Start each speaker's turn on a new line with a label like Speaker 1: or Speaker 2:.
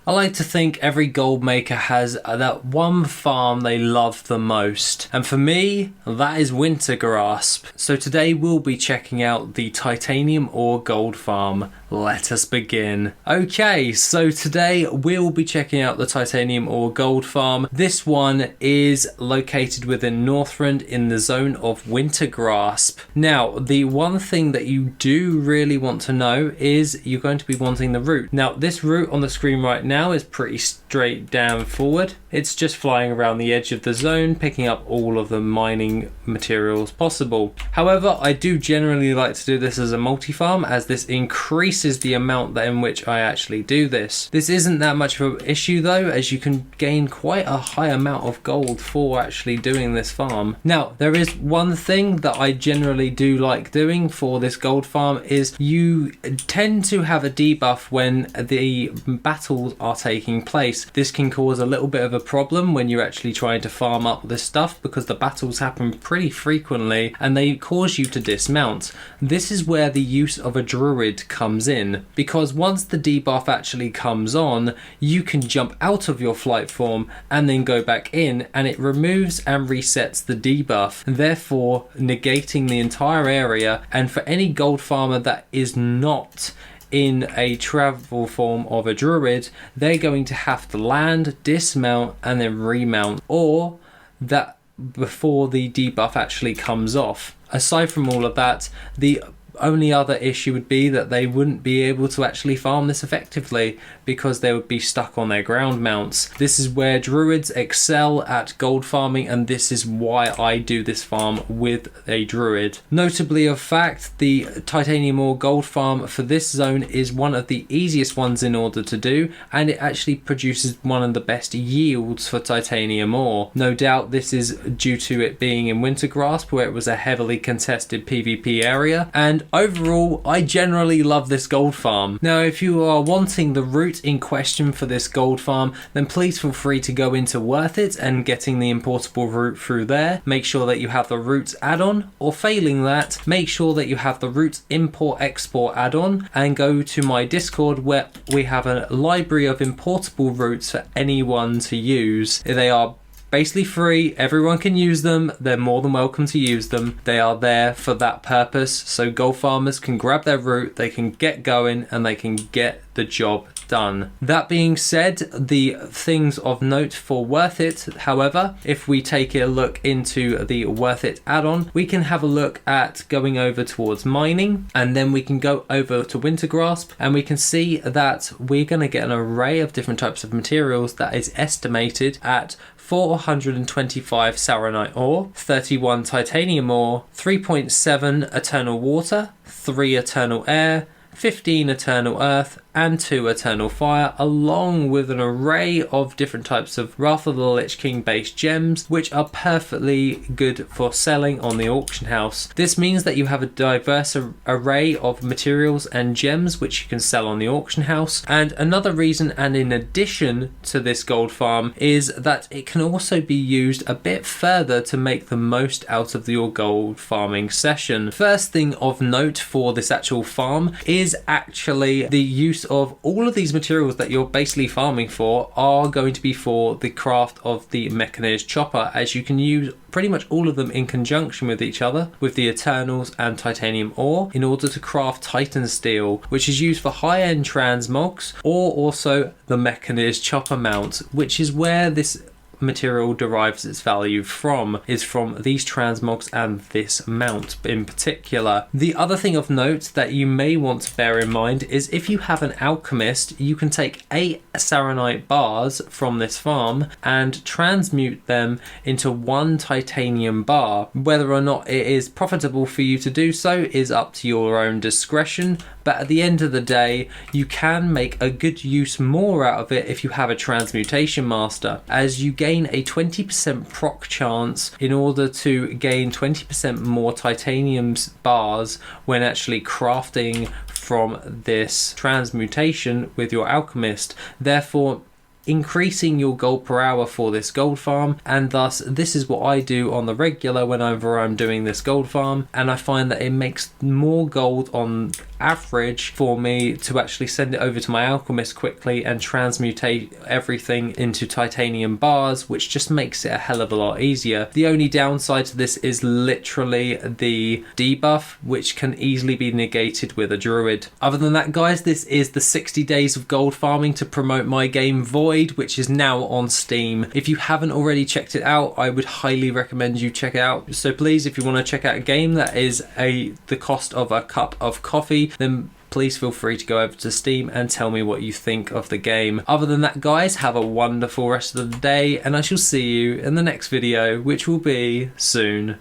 Speaker 1: I like to think every gold maker has that one farm they love the most, and for me that is Wintergrasp. So today we'll be checking out the titanium ore gold farm. Let us begin. Okay, so today we'll be checking out the titanium ore gold farm. This one is located within Northrend in the zone of Wintergrasp. Now, the one thing that you do really want to know is you're going to be wanting the route. Now, this route on the screen right now is pretty straight down forward. It's just flying around the edge of the zone, picking up all of the mining materials possible. However, I do generally like to do this as a multi-farm, as this increases the amount in which I actually do this. This isn't that much of an issue though, as you can gain quite a high amount of gold for actually doing this farm. Now, there is one thing that I generally do like doing for this gold farm is you tend to have a debuff when the battles are taking place. This can cause a little bit of a problem when you're actually trying to farm up this stuff, because the battles happen pretty frequently and they cause you to dismount. This is where the use of a druid comes in, because once the debuff actually comes on, you can jump out of your flight form and then go back in, and it removes and resets the debuff, therefore negating the entire area. And for any gold farmer that is not in a travel form of a druid, they're going to have to land, dismount and then remount, or that before the debuff actually comes off. Aside from all of that, the only other issue would be that they wouldn't be able to actually farm this effectively because they would be stuck on their ground mounts. This is where druids excel at gold farming, and this is why I do this farm with a druid. Notably of fact, the titanium ore gold farm for this zone is one of the easiest ones in order to do, and it actually produces one of the best yields for titanium ore. No doubt this is due to it being in Wintergrasp, where it was a heavily contested PvP area, and overall, I generally love this gold farm. Now, if you are wanting the route in question for this gold farm, then please feel free to go into Worth It and getting the importable route through there. Make sure that you have the routes add-on, or failing that, make sure that you have the routes import-export add-on, and go to my Discord where we have a library of importable routes for anyone to use. They are basically free, everyone can use them, they're more than welcome to use them. They are there for that purpose, so gold farmers can grab their route, they can get going and they can get the job done. That being said, the things of note for Worth It, however, if we take a look into the Worth It add-on, we can have a look at going over towards mining, and then we can go over to Wintergrasp, and we can see that we're going to get an array of different types of materials that is estimated at 425 Saronite ore, 31 titanium ore, 3.7 eternal water, 3 eternal air, 15 eternal earth and 2 eternal fire, along with an array of different types of Wrath of the Lich King based gems, which are perfectly good for selling on the auction house. This means that you have a diverse array of materials and gems which you can sell on the auction house. And another reason, and in addition to this gold farm, is that it can also be used a bit further to make the most out of your gold farming session. First thing of note for this actual farm is actually the use of all of these materials that you're basically farming for are going to be for the craft of the mechanized chopper, as you can use pretty much all of them in conjunction with each other with the Eternals and titanium ore in order to craft Titan steel, which is used for high-end transmogs, or also the mechanized chopper mount, which is where this material derives its value from, is from these transmogs and this mount in particular. The other thing of note that you may want to bear in mind is if you have an alchemist, you can take 8 Saronite bars from this farm and transmute them into 1 titanium bar. Whether or not it is profitable for you to do so is up to your own discretion, but at the end of the day, you can make a good use more out of it if you have a transmutation master, as you gain a 20% proc chance in order to gain 20% more titanium bars when actually crafting from this transmutation with your alchemist, therefore increasing your gold per hour for this gold farm. And thus this is what I do on the regular whenever I'm doing this gold farm, and I find that it makes more gold on average for me to actually send it over to my alchemist quickly and transmutate everything into titanium bars, which just makes it a hell of a lot easier. The only downside to this is literally the debuff, which can easily be negated with a druid. Other than that, guys, this is the 60 days of gold farming to promote my game Void, which is now on Steam. If you haven't already checked it out, I would highly recommend you check it out. So please, if you want to check out a game that is the cost of a cup of coffee, then please feel free to go over to Steam and tell me what you think of the game. Other than that, guys, have a wonderful rest of the day, and I shall see you in the next video, which will be soon.